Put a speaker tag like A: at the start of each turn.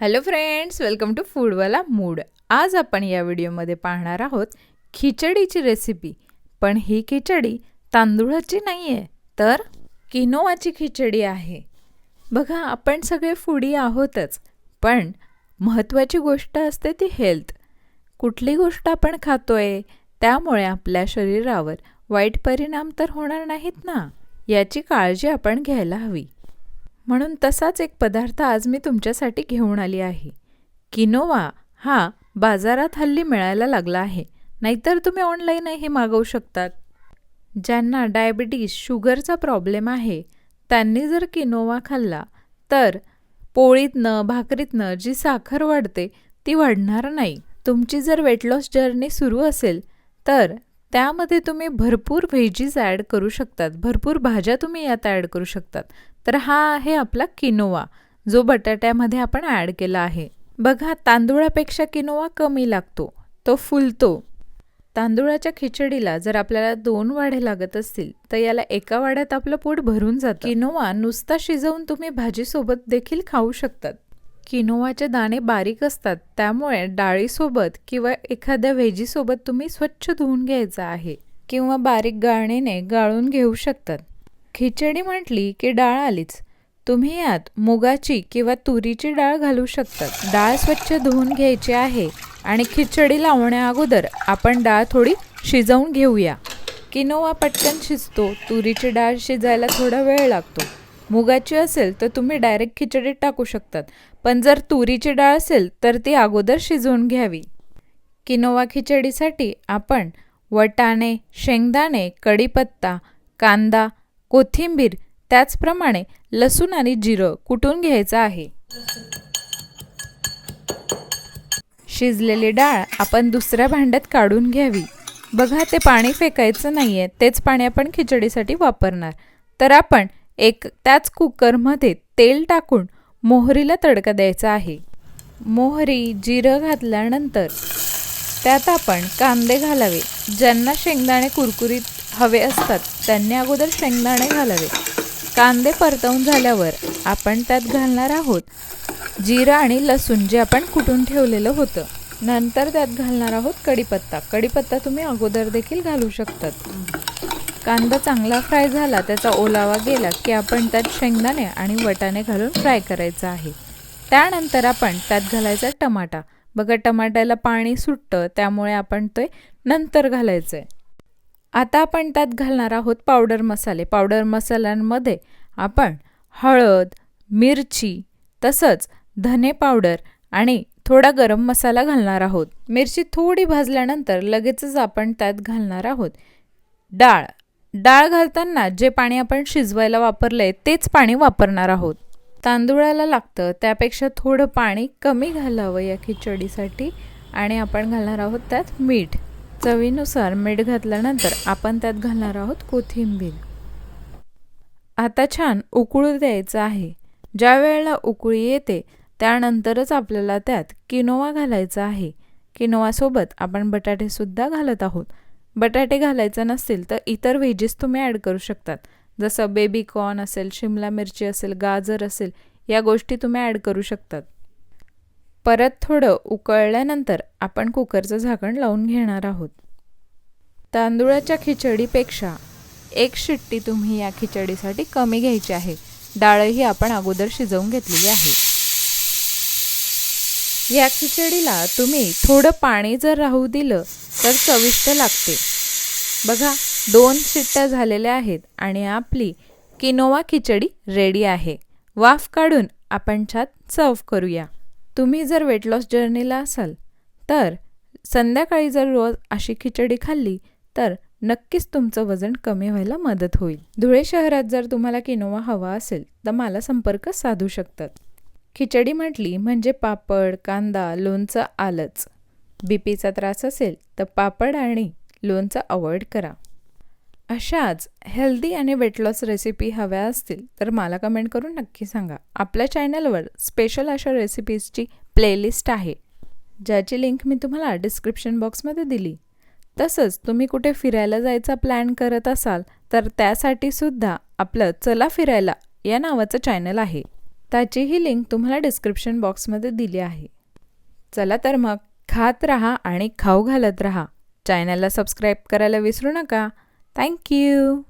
A: Hello friends, welcome to Foodwala mood. आज आपण या व्हिडिओमध्ये पाहणार आहोत खिचडीची रेसिपी. पण ही खिचडी तांदूळाची नाही आहे, तर किनोवाची खिचडी आहे. बघा, आपण सगळे फूडी आहोतच, पण महत्त्वाची गोष्ट असते ती हेल्थ. कुठली गोष्ट आपण खातोय त्यामुळे आपल्या शरीरावर वाईट परिणाम तर होणार नाहीत ना, याची काळजी आपण घ्यायला हवी. म्हणून तसाच एक पदार्थ आज मी तुमच्यासाठी घेऊन आली आहे. किनोवा हा बाजारात हल्ली मिळायला लागला आहे, नाहीतर तुम्ही ऑनलाईनही मागवू शकतात. ज्यांना डायबिटीज, शुगरचा प्रॉब्लेम आहे, त्यांनी जर किनोवा खाल्ला तर पोळीतनं भाकरीतनं जी साखर वाढते ती वाढणार नाही. तुमची जर वेट लॉस जर्नी सुरू असेल तर त्यामध्ये तुम्ही भरपूर व्हेजीज ॲड करू शकतात, भरपूर भाज्या तुम्ही यात ॲड करू शकतात. तर हा आहे आपला किनोवा, जो बटाट्यामध्ये आपण ॲड केला आहे. बघा, तांदूळापेक्षा किनोवा कमी लागतो, तो फुलतो. तांदूळाच्या खिचडीला जर आपल्याला 2 वाढे लागत असतील तर याला एका वाढ्यात आपलं पोट भरून जातं. किनोवा नुसता शिजवून तुम्ही भाजीसोबत देखील खाऊ शकतात. किनोवाचे दाणे बारीक असतात, त्यामुळे डाळीसोबत किंवा एखाद्या व्हेजीसोबत तुम्ही स्वच्छ धुवून घ्यायचं आहे किंवा बारीक गाळणीने गाळून घेऊ शकतात. खिचडी म्हटली की डाळ आलीच. तुम्ही यात मुगाची किंवा तुरीची डाळ घालू शकतात. डाळ स्वच्छ धुवून घ्यायची आहे आणि खिचडी लावण्या अगोदर आपण डाळ थोडी शिजवून घेऊया. किनोवा पटकन शिजतो, तुरीची डाळ शिजायला थोडा वेळ लागतो. मुगाची असेल तर तुम्ही डायरेक्ट खिचडीत टाकू शकतात, पण जर तुरीची डाळ असेल तर ती अगोदर शिजवून घ्यावी. किनोवा खिचडीसाठी आपण वटाणे, शेंगदाणे, कढीपत्ता, कांदा, कोथिंबीर, त्याचप्रमाणे लसूण आणि जिरं कुटून घ्यायचं आहे. शिजलेली डाळ आपण दुसऱ्या भांड्यात काढून घ्यावी. बघा, ते पाणी फेकायचं नाहीये, तेच पाणी आपण खिचडीसाठी वापरणार. तर आपण त्याच कुकरमध्ये तेल टाकून मोहरीला तडका द्यायचा आहे. मोहरी, जिरं घातल्यानंतर त्यात आपण कांदे घालावे. ज्यांना शेंगदाणे कुरकुरीत हवे असतात त्यांनी अगोदर शेंगदाणे घालावे. कांदे परतवून झाल्यावर आपण त्यात घालणार आहोत जिरं आणि लसूण, जे आपण कुटून ठेवलेलं होतं. नंतर त्यात घालणार आहोत कढीपत्ता. कढीपत्ता तुम्ही अगोदर देखील घालू शकतात. कांदा चांगला फ्राय झाला, त्याचा ओलावा गेला की आपण त्यात शेंगदाणे आणि वटाणे घालून फ्राय करायचं आहे. त्यानंतर आपण त्यात घालायचा टमाटा. बघा, टमाट्याला पाणी सुटतं, त्यामुळे आपण ते नंतर घालायचं आहे. आता आपण त्यात घालणार आहोत पावडर मसाले. पावडर मसाल्यांमध्ये आपण हळद, मिरची, तसंच धने पावडर आणि थोडा गरम मसाला घालणार आहोत. मिरची थोडी भाजल्यानंतर लगेचच आपण त्यात घालणार आहोत डाळ. डाळ घालताना जे पाणी आपण शिजवायला वापरलंय तेच पाणी वापरणार आहोत. तांदूळाला लागतं त्यापेक्षा थोडं पाणी कमी घालावं या खिचडीसाठी. आणि आपण घालणार आहोत त्यात मीठ. चवीनुसार मीठ घातल्यानंतर आपण त्यात घालणार आहोत कोथिंबीर. आता छान उकळू द्यायचं आहे. ज्या वेळेला उकळी येते त्यानंतरच आपल्याला त्यात किनोवा घालायचा आहे. किनोवासोबत आपण बटाटेसुद्धा घालत आहोत. बटाटे घालायचं नसतील तर इतर व्हेजीस तुम्ही ॲड करू शकतात, जसं बेबी कॉर्न असेल, शिमला मिरची असेल, गाजर असेल, या गोष्टी तुम्ही ॲड करू शकतात. परत थोडं उकळल्यानंतर आपण कुकरचं झाकण लावून घेणार आहोत. तांदूळाच्या खिचडीपेक्षा 1 शिट्टी तुम्ही या खिचडीसाठी कमी घ्यायची आहे. डाळही आपण अगोदर शिजवून घेतलेली आहे. या खिचडीला तुम्ही थोडं पाणी जर राहू दिलं तर चविष्ट लागते. बघा, 2 शिट्ट्या झालेल्या आहेत आणि आपली किनोवा खिचडी रेडी आहे. वाफ काढून आपण छान सर्व करूया. तुम्ही जर वेट लॉस जर्नीला असाल तर संध्याकाळी जर रोज अशी खिचडी खाल्ली तर नक्कीच तुमचं वजन कमी व्हायला मदत होईल. धुळे शहरात जर तुम्हाला किनोवा हवा असेल तर मला संपर्क साधू शकतात. खिचडी म्हटली म्हणजे पापड, कांदा, लोणचं आलंच. बीपीचा त्रास असेल तर पापड आणि लोणचं अवॉइड करा. अशाच हेल्दी आणि वेट लॉस रेसिपी हव्या असतील तर मला कमेंट करून नक्की सांगा. आपल्या चॅनलवर स्पेशल अशा रेसिपीजची प्लेलिस्ट आहे, ज्याची लिंक मी तुम्हाला डिस्क्रिप्शन बॉक्समध्ये दिली. तसंच तुम्ही कुठे फिरायला जायचा प्लॅन करत असाल तर त्यासाठी सुद्धा आपलं चला फिरायला या नावाचं चॅनल आहे. त्याचीही लिंक तुम्हाला डिस्क्रिप्शन बॉक्समध्ये दिली आहे. चला तर मग खात राहा आणि खाऊ घालत राहा. चॅनलला सबस्क्राईब करायला विसरू नका. थँक्यू.